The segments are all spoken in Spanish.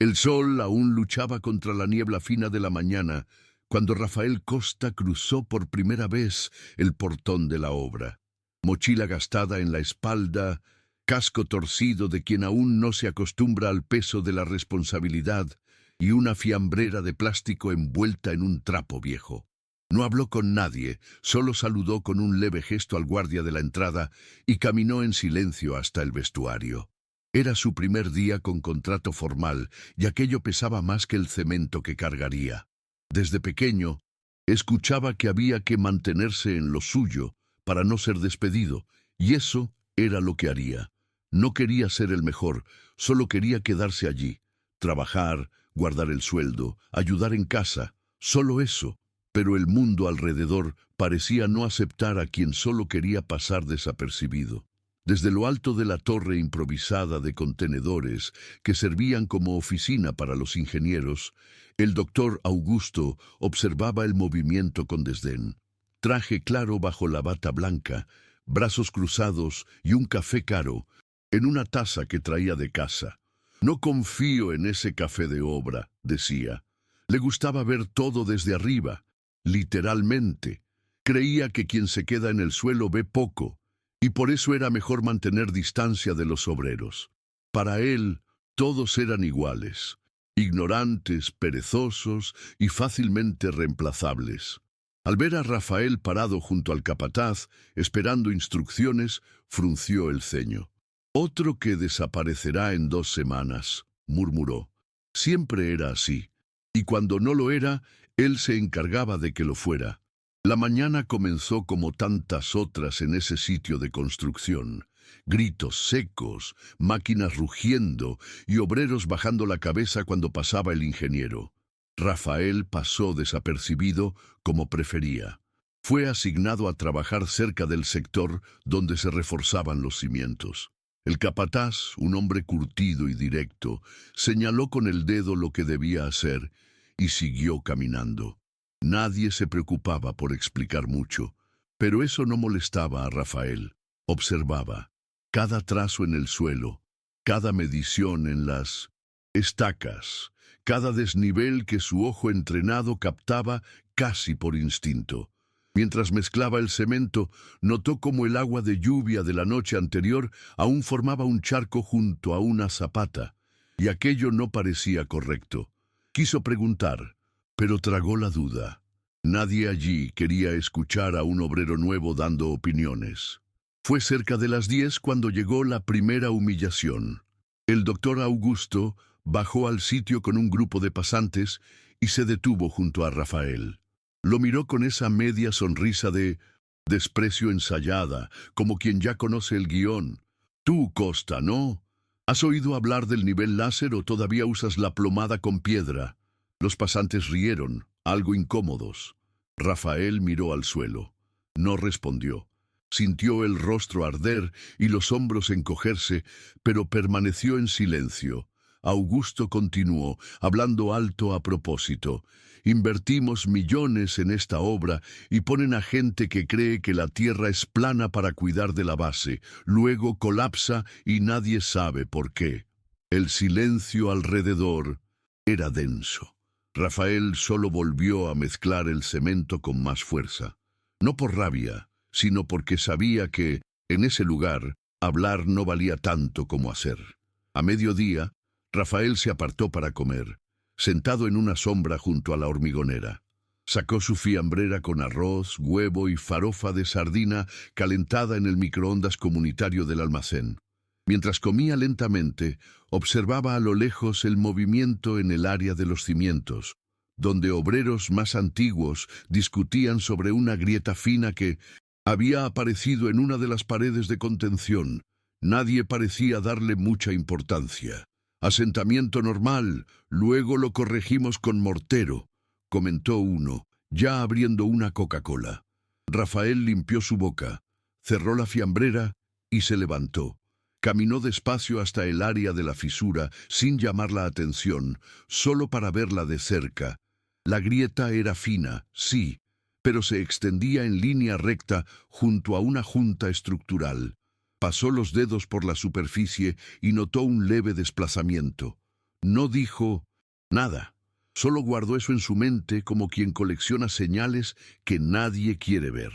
El sol aún luchaba contra la niebla fina de la mañana cuando Rafael Costa cruzó por primera vez el portón de la obra. Mochila gastada en la espalda, casco torcido de quien aún no se acostumbra al peso de la responsabilidad y una fiambrera de plástico envuelta en un trapo viejo. No habló con nadie, solo saludó con un leve gesto al guardia de la entrada y caminó en silencio hasta el vestuario. Era su primer día con contrato formal y aquello pesaba más que el cemento que cargaría. Desde pequeño, escuchaba que había que mantenerse en lo suyo para no ser despedido, y eso era lo que haría. No quería ser el mejor, solo quería quedarse allí, trabajar, guardar el sueldo, ayudar en casa, solo eso. Pero el mundo alrededor parecía no aceptar a quien solo quería pasar desapercibido. Desde lo alto de la torre improvisada de contenedores que servían como oficina para los ingenieros, el doctor Augusto observaba el movimiento con desdén. Traje claro bajo la bata blanca, brazos cruzados y un café caro, en una taza que traía de casa. No confío en ese café de obra, decía. Le gustaba ver todo desde arriba, literalmente. Creía que quien se queda en el suelo ve poco, y por eso era mejor mantener distancia de los obreros. Para él, todos eran iguales, ignorantes, perezosos y fácilmente reemplazables. Al ver a Rafael parado junto al capataz, esperando instrucciones, frunció el ceño. «Otro que desaparecerá en 2 semanas», murmuró. Siempre era así, y cuando no lo era, él se encargaba de que lo fuera. La mañana comenzó como tantas otras en ese sitio de construcción. Gritos secos, máquinas rugiendo y obreros bajando la cabeza cuando pasaba el ingeniero. Rafael pasó desapercibido como prefería. Fue asignado a trabajar cerca del sector donde se reforzaban los cimientos. El capataz, un hombre curtido y directo, señaló con el dedo lo que debía hacer y siguió caminando. Nadie se preocupaba por explicar mucho, pero eso no molestaba a Rafael. Observaba cada trazo en el suelo, cada medición en las estacas, cada desnivel que su ojo entrenado captaba casi por instinto. Mientras mezclaba el cemento, notó cómo el agua de lluvia de la noche anterior aún formaba un charco junto a una zapata, y aquello no parecía correcto. Quiso preguntar, pero tragó la duda. Nadie allí quería escuchar a un obrero nuevo dando opiniones. Fue cerca de las 10 cuando llegó la primera humillación. El doctor Augusto bajó al sitio con un grupo de pasantes y se detuvo junto a Rafael. Lo miró con esa media sonrisa de desprecio ensayada, como quien ya conoce el guión. «Tú, Costa, ¿no? ¿Has oído hablar del nivel láser o todavía usas la plomada con piedra?» Los pasantes rieron, algo incómodos. Rafael miró al suelo. No respondió. Sintió el rostro arder y los hombros encogerse, pero permaneció en silencio. Augusto continuó, hablando alto a propósito. «Invertimos millones en esta obra y ponen a gente que cree que la tierra es plana para cuidar de la base. Luego colapsa y nadie sabe por qué». El silencio alrededor era denso. Rafael solo volvió a mezclar el cemento con más fuerza. No por rabia, sino porque sabía que, en ese lugar, hablar no valía tanto como hacer. A mediodía, Rafael se apartó para comer, sentado en una sombra junto a la hormigonera. Sacó su fiambrera con arroz, huevo y farofa de sardina calentada en el microondas comunitario del almacén. Mientras comía lentamente, observaba a lo lejos el movimiento en el área de los cimientos, donde obreros más antiguos discutían sobre una grieta fina que había aparecido en una de las paredes de contención. Nadie parecía darle mucha importancia. «Asentamiento normal, luego lo corregimos con mortero», comentó uno, ya abriendo una Coca-Cola. Rafael limpió su boca, cerró la fiambrera y se levantó. Caminó despacio hasta el área de la fisura, sin llamar la atención, solo para verla de cerca. La grieta era fina, sí, pero se extendía en línea recta junto a una junta estructural. Pasó los dedos por la superficie y notó un leve desplazamiento. No dijo nada. Solo guardó eso en su mente como quien colecciona señales que nadie quiere ver.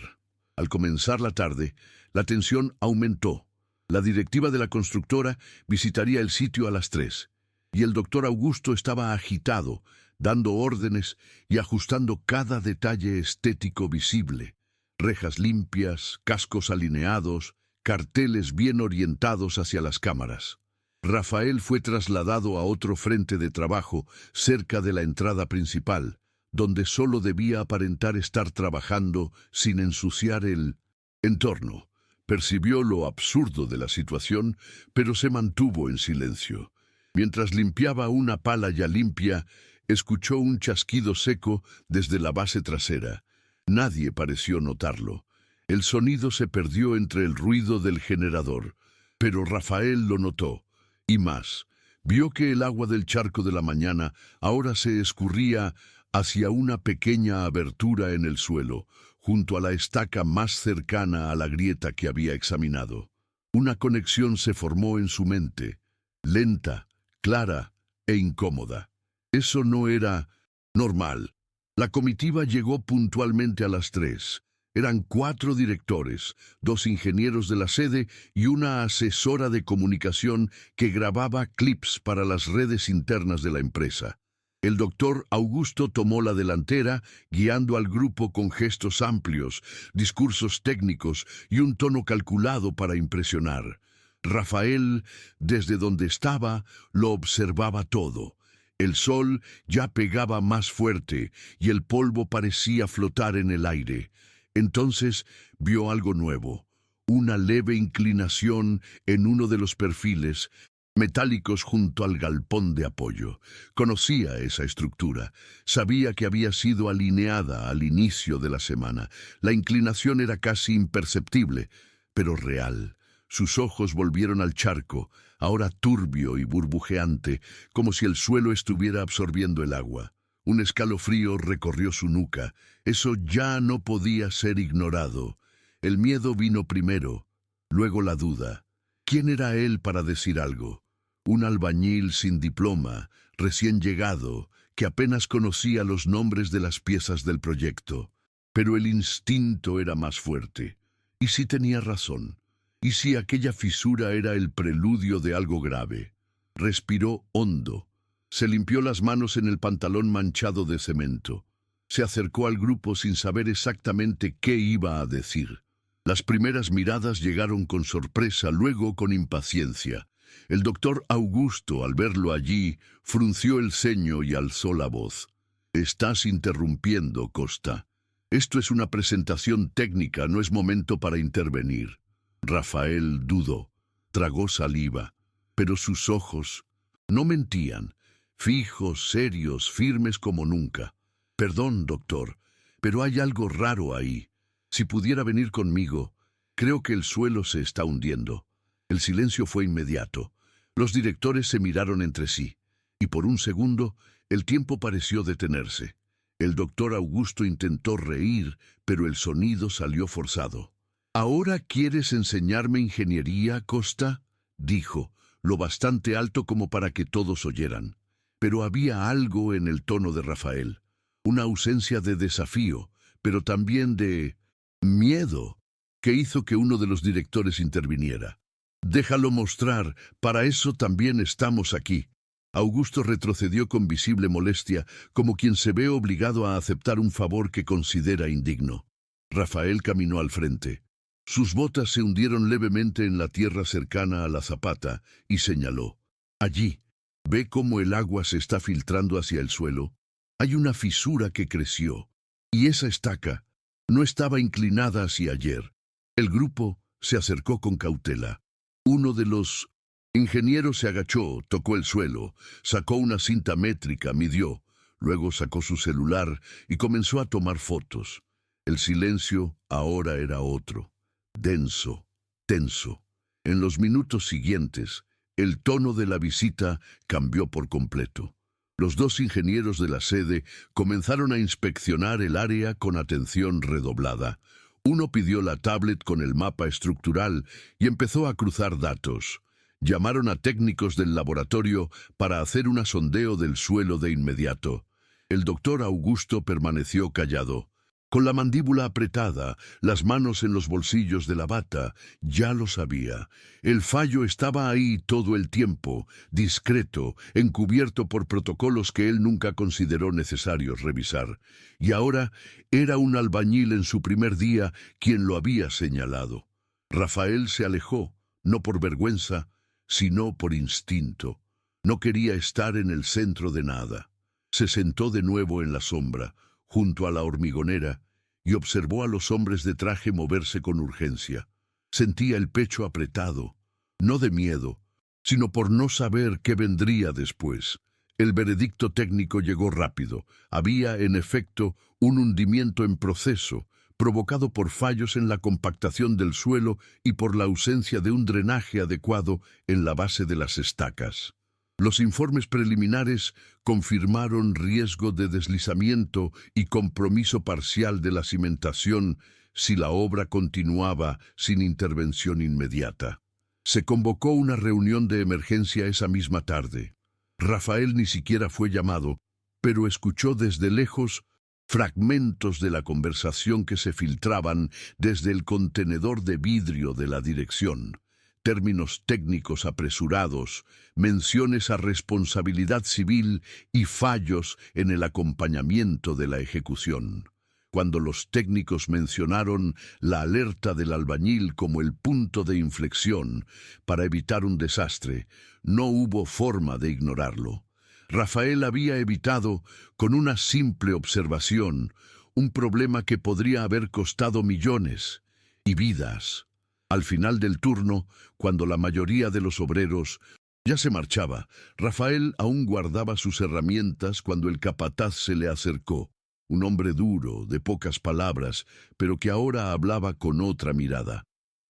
Al comenzar la tarde, la tensión aumentó. La directiva de la constructora visitaría el sitio a las 3, y el doctor Augusto estaba agitado, dando órdenes y ajustando cada detalle estético visible. Rejas limpias, cascos alineados, carteles bien orientados hacia las cámaras. Rafael fue trasladado a otro frente de trabajo cerca de la entrada principal, donde solo debía aparentar estar trabajando sin ensuciar el entorno. Percibió lo absurdo de la situación, pero se mantuvo en silencio. Mientras limpiaba una pala ya limpia, escuchó un chasquido seco desde la base trasera. Nadie pareció notarlo. El sonido se perdió entre el ruido del generador, pero Rafael lo notó. Y más, vio que el agua del charco de la mañana ahora se escurría hacia una pequeña abertura en el suelo, junto a la estaca más cercana a la grieta que había examinado. Una conexión se formó en su mente, lenta, clara e incómoda. Eso no era normal. La comitiva llegó puntualmente a las 3. Eran 4 directores, 2 ingenieros de la sede y una asesora de comunicación que grababa clips para las redes internas de la empresa. El doctor Augusto tomó la delantera, guiando al grupo con gestos amplios, discursos técnicos y un tono calculado para impresionar. Rafael, desde donde estaba, lo observaba todo. El sol ya pegaba más fuerte y el polvo parecía flotar en el aire. Entonces vio algo nuevo, una leve inclinación en uno de los perfiles metálicos junto al galpón de apoyo. Conocía esa estructura, sabía que había sido alineada al inicio de la semana. La inclinación era casi imperceptible, pero real. Sus ojos volvieron al charco, ahora turbio y burbujeante, como si el suelo estuviera absorbiendo el agua. Un escalofrío recorrió su nuca. Eso ya no podía ser ignorado. El miedo vino primero, luego la duda. ¿Quién era él para decir algo? Un albañil sin diploma, recién llegado, que apenas conocía los nombres de las piezas del proyecto. Pero el instinto era más fuerte. ¿Y si tenía razón? ¿Y si aquella fisura era el preludio de algo grave? Respiró hondo. Se limpió las manos en el pantalón manchado de cemento. Se acercó al grupo sin saber exactamente qué iba a decir. Las primeras miradas llegaron con sorpresa, luego con impaciencia. El doctor Augusto, al verlo allí, frunció el ceño y alzó la voz. «Estás interrumpiendo, Costa. Esto es una presentación técnica, no es momento para intervenir». Rafael dudó, tragó saliva, pero sus ojos no mentían. Fijos, serios, firmes como nunca. «Perdón, doctor, pero hay algo raro ahí. Si pudiera venir conmigo, creo que el suelo se está hundiendo». El silencio fue inmediato. Los directores se miraron entre sí, y por un segundo el tiempo pareció detenerse. El doctor Augusto intentó reír, pero el sonido salió forzado. «¿Ahora quieres enseñarme ingeniería, Costa?», dijo, lo bastante alto como para que todos oyeran. Pero había algo en el tono de Rafael, una ausencia de desafío, pero también de miedo, que hizo que uno de los directores interviniera. «Déjalo mostrar, para eso también estamos aquí». Augusto retrocedió con visible molestia, como quien se ve obligado a aceptar un favor que considera indigno. Rafael caminó al frente. Sus botas se hundieron levemente en la tierra cercana a la zapata y señaló. «Allí. ¿Ve cómo el agua se está filtrando hacia el suelo? Hay una fisura que creció, y esa estaca no estaba inclinada hacia ayer». El grupo se acercó con cautela. Uno de los ingenieros se agachó, tocó el suelo, sacó una cinta métrica, midió, luego sacó su celular y comenzó a tomar fotos. El silencio ahora era otro, denso, tenso. En los minutos siguientes, el tono de la visita cambió por completo. Los 2 ingenieros de la sede comenzaron a inspeccionar el área con atención redoblada. Uno pidió la tablet con el mapa estructural y empezó a cruzar datos. Llamaron a técnicos del laboratorio para hacer un sondeo del suelo de inmediato. El doctor Augusto permaneció callado. Con la mandíbula apretada, las manos en los bolsillos de la bata, ya lo sabía. El fallo estaba ahí todo el tiempo, discreto, encubierto por protocolos que él nunca consideró necesarios revisar. Y ahora era un albañil en su primer día quien lo había señalado. Rafael se alejó, no por vergüenza, sino por instinto. No quería estar en el centro de nada. Se sentó de nuevo en la sombra, junto a la hormigonera, y observó a los hombres de traje moverse con urgencia. Sentía el pecho apretado, no de miedo, sino por no saber qué vendría después. El veredicto técnico llegó rápido. Había, en efecto, un hundimiento en proceso, provocado por fallos en la compactación del suelo y por la ausencia de un drenaje adecuado en la base de las estacas. Los informes preliminares confirmaron riesgo de deslizamiento y compromiso parcial de la cimentación si la obra continuaba sin intervención inmediata. Se convocó una reunión de emergencia esa misma tarde. Rafael ni siquiera fue llamado, pero escuchó desde lejos fragmentos de la conversación que se filtraban desde el contenedor de vidrio de la dirección. Términos técnicos apresurados, menciones a responsabilidad civil y fallos en el acompañamiento de la ejecución. Cuando los técnicos mencionaron la alerta del albañil como el punto de inflexión para evitar un desastre, no hubo forma de ignorarlo. Rafael había evitado, con una simple observación, un problema que podría haber costado millones y vidas. Al final del turno, cuando la mayoría de los obreros ya se marchaba, Rafael aún guardaba sus herramientas cuando el capataz se le acercó. Un hombre duro, de pocas palabras, pero que ahora hablaba con otra mirada.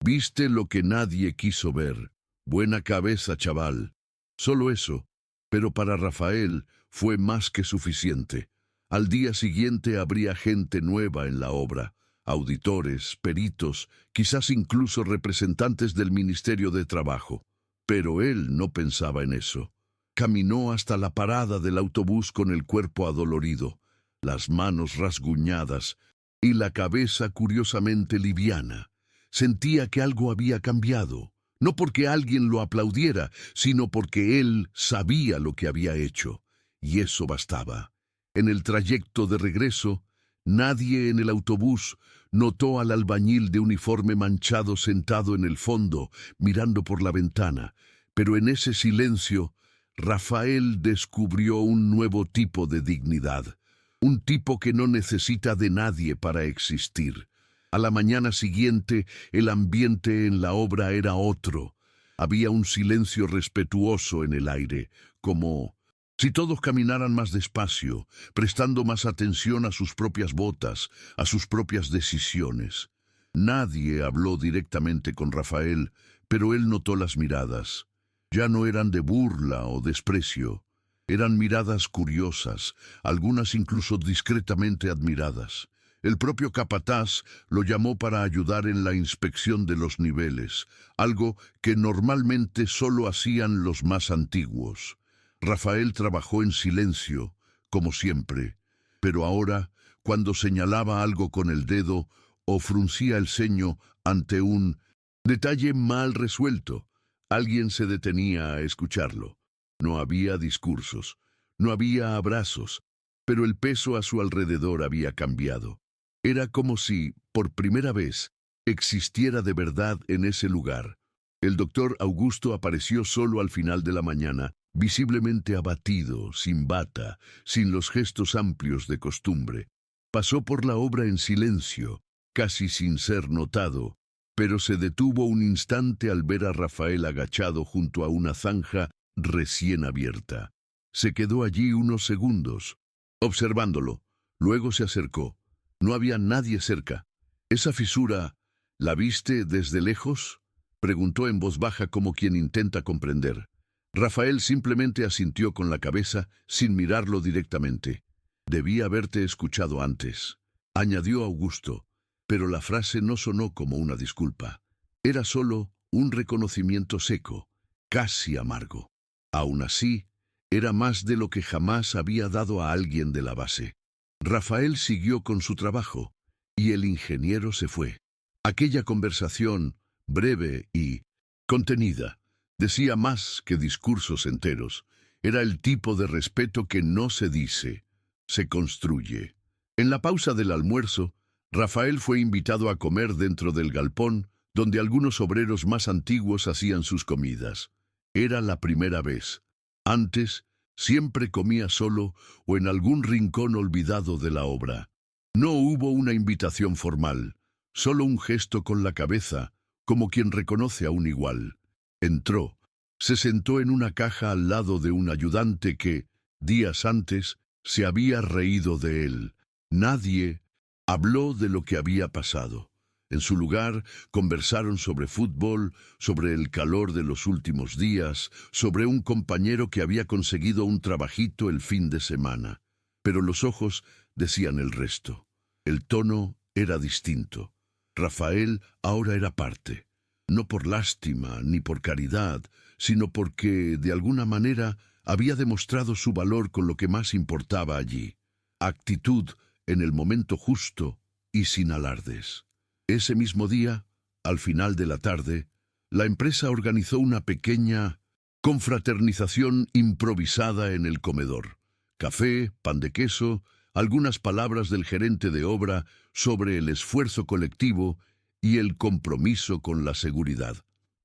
«Viste lo que nadie quiso ver. Buena cabeza, chaval». Solo eso, pero para Rafael fue más que suficiente. Al día siguiente habría gente nueva en la obra. Auditores, peritos, quizás incluso representantes del Ministerio de Trabajo. Pero él no pensaba en eso. Caminó hasta la parada del autobús con el cuerpo adolorido, las manos rasguñadas y la cabeza curiosamente liviana. Sentía que algo había cambiado, no porque alguien lo aplaudiera, sino porque él sabía lo que había hecho, y eso bastaba. En el trayecto de regreso, nadie en el autobús notó al albañil de uniforme manchado sentado en el fondo, mirando por la ventana, pero en ese silencio, Rafael descubrió un nuevo tipo de dignidad, un tipo que no necesita de nadie para existir. A la mañana siguiente, el ambiente en la obra era otro. Había un silencio respetuoso en el aire, como si todos caminaran más despacio, prestando más atención a sus propias botas, a sus propias decisiones. Nadie habló directamente con Rafael, pero él notó las miradas. Ya no eran de burla o desprecio. Eran miradas curiosas, algunas incluso discretamente admiradas. El propio capataz lo llamó para ayudar en la inspección de los niveles, algo que normalmente solo hacían los más antiguos. Rafael trabajó en silencio, como siempre, pero ahora, cuando señalaba algo con el dedo o fruncía el ceño ante un detalle mal resuelto, alguien se detenía a escucharlo. No había discursos, no había abrazos, pero el peso a su alrededor había cambiado. Era como si, por primera vez, existiera de verdad en ese lugar. El doctor Augusto apareció solo al final de la mañana, visiblemente abatido, sin bata, sin los gestos amplios de costumbre. Pasó por la obra en silencio, casi sin ser notado, pero se detuvo un instante al ver a Rafael agachado junto a una zanja recién abierta. Se quedó allí unos segundos, observándolo. Luego se acercó. No había nadie cerca. «¿Esa fisura, la viste desde lejos?», preguntó en voz baja como quien intenta comprender. Rafael simplemente asintió con la cabeza sin mirarlo directamente. «Debí haberte escuchado antes», añadió Augusto, pero la frase no sonó como una disculpa. Era solo un reconocimiento seco. casi amargo. Aún así, era más de lo que jamás había dado a alguien de la base. Rafael siguió con su trabajo, y el ingeniero se fue. Aquella conversación, breve y contenida, decía más que discursos enteros. Era el tipo de respeto que no se dice, se construye. En la pausa del almuerzo, Rafael fue invitado a comer dentro del galpón, donde algunos obreros más antiguos hacían sus comidas. Era la primera vez. Antes, siempre comía solo o en algún rincón olvidado de la obra. No hubo una invitación formal, solo un gesto con la cabeza, como quien reconoce a un igual. Entró, se sentó en una caja al lado de un ayudante que, días antes, se había reído de él. Nadie habló de lo que había pasado. En su lugar, conversaron sobre fútbol, sobre el calor de los últimos días, sobre un compañero que había conseguido un trabajito el fin de semana. Pero los ojos decían el resto. El tono era distinto. Rafael ahora era parte, no por lástima ni por caridad, sino porque, de alguna manera, había demostrado su valor con lo que más importaba allí. Actitud en el momento justo y sin alardes. Ese mismo día, al final de la tarde, la empresa organizó una pequeña confraternización improvisada en el comedor. Café, pan de queso, algunas palabras del gerente de obra sobre el esfuerzo colectivo y el compromiso con la seguridad.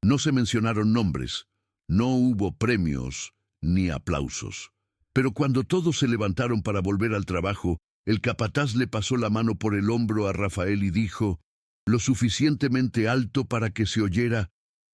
No se mencionaron nombres, no hubo premios ni aplausos. Pero cuando todos se levantaron para volver al trabajo, el capataz le pasó la mano por el hombro a Rafael y dijo, lo suficientemente alto para que se oyera: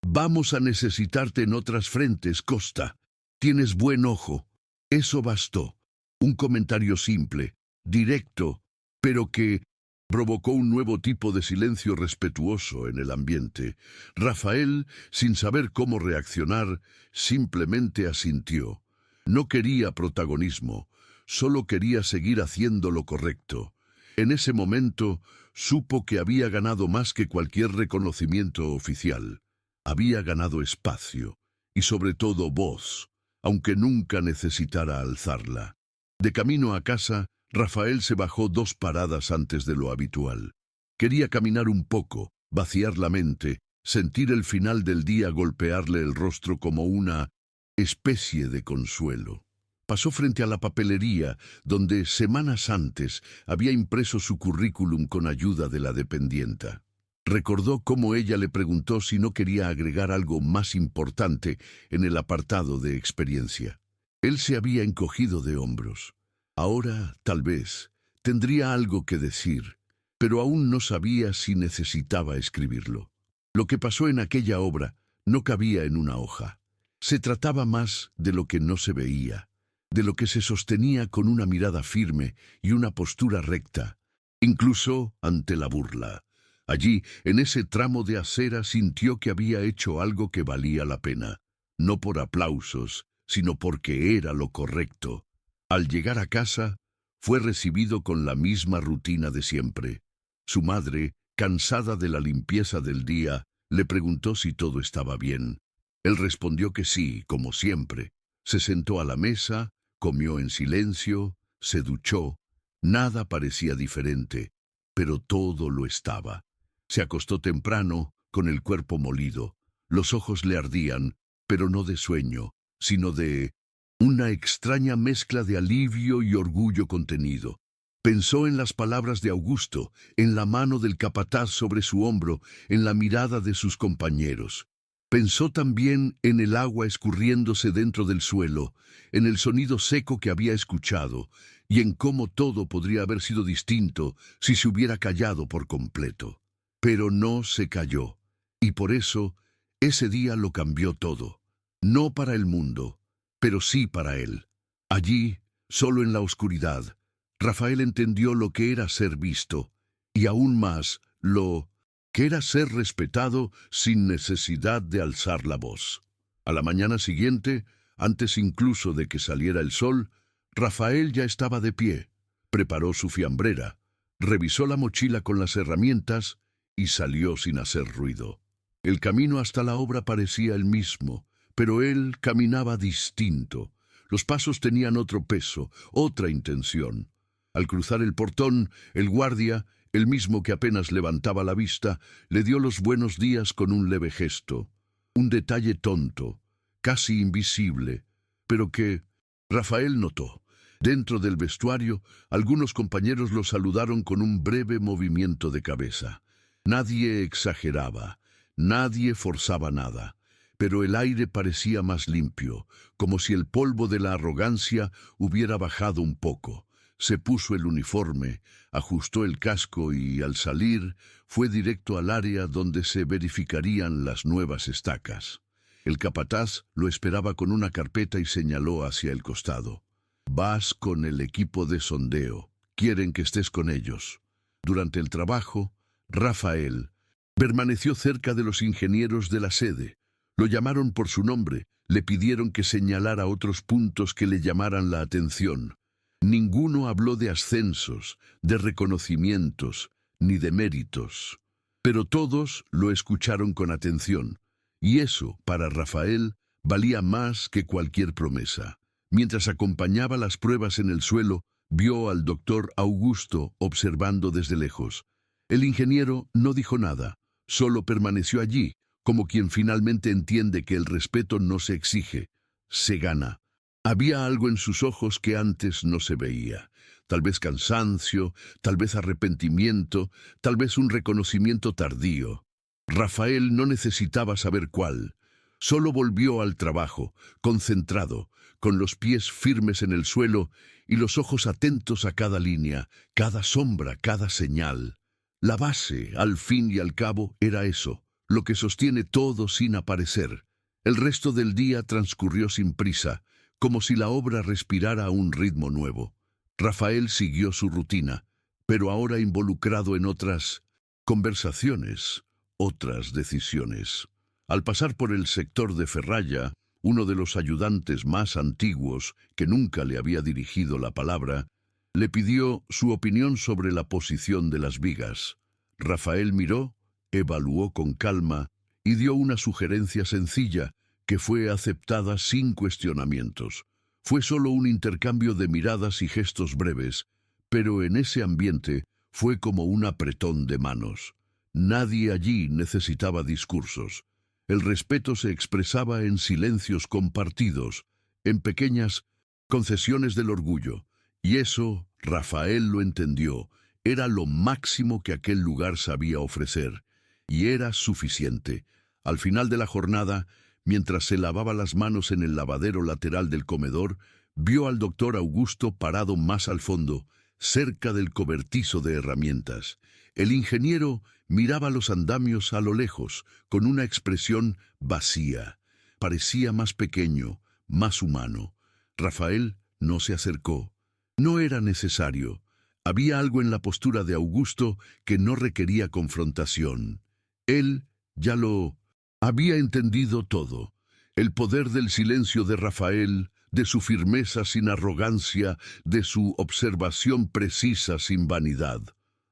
«Vamos a necesitarte en otras frentes, Costa. Tienes buen ojo». Eso bastó. Un comentario simple, directo, pero que provocó un nuevo tipo de silencio respetuoso en el ambiente. Rafael, sin saber cómo reaccionar, simplemente asintió. No quería protagonismo, solo quería seguir haciendo lo correcto. En ese momento, supo que había ganado más que cualquier reconocimiento oficial. Había ganado espacio y sobre todo voz, aunque nunca necesitara alzarla. De camino a casa, Rafael se bajó 2 paradas antes de lo habitual. Quería caminar un poco, vaciar la mente, sentir el final del día golpearle el rostro como una especie de consuelo. Pasó frente a la papelería, donde semanas antes había impreso su currículum con ayuda de la dependienta. Recordó cómo ella le preguntó si no quería agregar algo más importante en el apartado de experiencia. Él se había encogido de hombros. Ahora, tal vez, tendría algo que decir, pero aún no sabía si necesitaba escribirlo. Lo que pasó en aquella obra no cabía en una hoja. Se trataba más de lo que no se veía, de lo que se sostenía con una mirada firme y una postura recta, incluso ante la burla. Allí, en ese tramo de acera, sintió que había hecho algo que valía la pena, no por aplausos, sino porque era lo correcto. Al llegar a casa, fue recibido con la misma rutina de siempre. Su madre, cansada de la limpieza del día, le preguntó si todo estaba bien. Él respondió que sí, como siempre. Se sentó a la mesa, comió en silencio, se duchó. Nada parecía diferente, pero todo lo estaba. Se acostó temprano, con el cuerpo molido. Los ojos le ardían, pero no de sueño, sino de una extraña mezcla de alivio y orgullo contenido. Pensó en las palabras de Augusto, en la mano del capataz sobre su hombro, en la mirada de sus compañeros. Pensó también en el agua escurriéndose dentro del suelo, en el sonido seco que había escuchado, y en cómo todo podría haber sido distinto si se hubiera callado por completo. Pero no se calló, y por eso ese día lo cambió todo. No para el mundo, pero sí para él. Allí, solo en la oscuridad, Rafael entendió lo que era ser visto, y aún más lo que era ser respetado sin necesidad de alzar la voz. A la mañana siguiente, antes incluso de que saliera el sol, Rafael ya estaba de pie. Preparó su fiambrera, revisó la mochila con las herramientas y salió sin hacer ruido. El camino hasta la obra parecía el mismo, pero él caminaba distinto. Los pasos tenían otro peso, otra intención. Al cruzar el portón, el guardia, el mismo que apenas levantaba la vista, le dio los buenos días con un leve gesto. Un detalle tonto, casi invisible, pero que Rafael notó. Dentro del vestuario, algunos compañeros lo saludaron con un breve movimiento de cabeza. Nadie exageraba, nadie forzaba nada, pero el aire parecía más limpio, como si el polvo de la arrogancia hubiera bajado un poco. Se puso el uniforme, ajustó el casco y, al salir, fue directo al área donde se verificarían las nuevas estacas. El capataz lo esperaba con una carpeta y señaló hacia el costado. «Vas con el equipo de sondeo. Quieren que estés con ellos». Durante el trabajo, Rafael permaneció cerca de los ingenieros de la sede. Lo llamaron por su nombre, le pidieron que señalara otros puntos que le llamaran la atención. Ninguno habló de ascensos, de reconocimientos, ni de méritos. Pero todos lo escucharon con atención, y eso, para Rafael, valía más que cualquier promesa. Mientras acompañaba las pruebas en el suelo, vio al doctor Augusto observando desde lejos. El ingeniero no dijo nada, solo permaneció allí, como quien finalmente entiende que el respeto no se exige, se gana. Había algo en sus ojos que antes no se veía. Tal vez cansancio, tal vez arrepentimiento, tal vez un reconocimiento tardío. Rafael no necesitaba saber cuál. Solo volvió al trabajo, concentrado, con los pies firmes en el suelo y los ojos atentos a cada línea, cada sombra, cada señal. La base, al fin y al cabo, era eso, lo que sostiene todo sin aparecer. El resto del día transcurrió sin prisa, como si la obra respirara a un ritmo nuevo. Rafael siguió su rutina, pero ahora involucrado en otras conversaciones, otras decisiones. Al pasar por el sector de Ferralla, uno de los ayudantes más antiguos, que nunca le había dirigido la palabra, le pidió su opinión sobre la posición de las vigas. Rafael miró, evaluó con calma y dio una sugerencia sencilla que fue aceptada sin cuestionamientos. Fue solo un intercambio de miradas y gestos breves, pero en ese ambiente fue como un apretón de manos. Nadie allí necesitaba discursos. El respeto se expresaba en silencios compartidos, en pequeñas concesiones del orgullo, y eso, Rafael lo entendió, era lo máximo que aquel lugar sabía ofrecer, y era suficiente. Al final de la jornada, mientras se lavaba las manos en el lavadero lateral del comedor, vio al doctor Augusto parado más al fondo, cerca del cobertizo de herramientas. El ingeniero miraba los andamios a lo lejos, con una expresión vacía. Parecía más pequeño, más humano. Rafael no se acercó. No era necesario. Había algo en la postura de Augusto que no requería confrontación. Él ya lo había entendido todo. El poder del silencio de Rafael, de su firmeza sin arrogancia, de su observación precisa sin vanidad.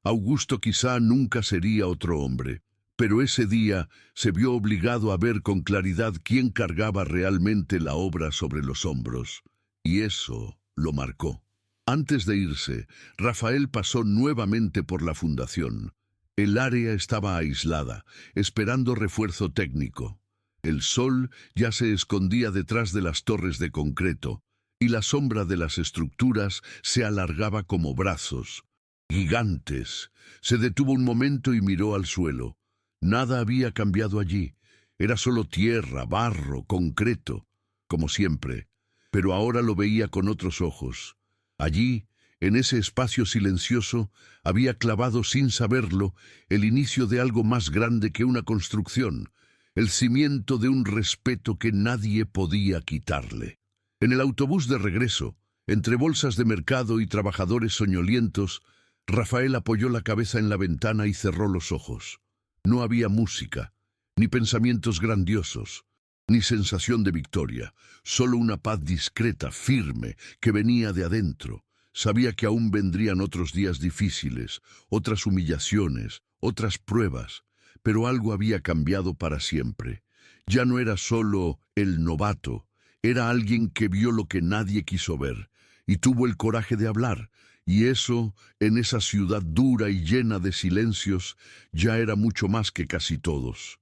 Augusto quizá nunca sería otro hombre, pero ese día se vio obligado a ver con claridad quién cargaba realmente la obra sobre los hombros, y eso lo marcó. Antes de irse, Rafael pasó nuevamente por la fundación. El área estaba aislada, esperando refuerzo técnico. El sol ya se escondía detrás de las torres de concreto, y la sombra de las estructuras se alargaba como brazos gigantes. Se detuvo un momento y miró al suelo. Nada había cambiado allí. Era solo tierra, barro, concreto, como siempre. Pero ahora lo veía con otros ojos. Allí, en ese espacio silencioso, había clavado sin saberlo el inicio de algo más grande que una construcción, el cimiento de un respeto que nadie podía quitarle. En el autobús de regreso, entre bolsas de mercado y trabajadores soñolientos, Rafael apoyó la cabeza en la ventana y cerró los ojos. No había música, ni pensamientos grandiosos, ni sensación de victoria, solo una paz discreta, firme, que venía de adentro. Sabía que aún vendrían otros días difíciles, otras humillaciones, otras pruebas, pero algo había cambiado para siempre. Ya no era solo el novato, era alguien que vio lo que nadie quiso ver y tuvo el coraje de hablar, y eso, en esa ciudad dura y llena de silencios, ya era mucho más que casi todos.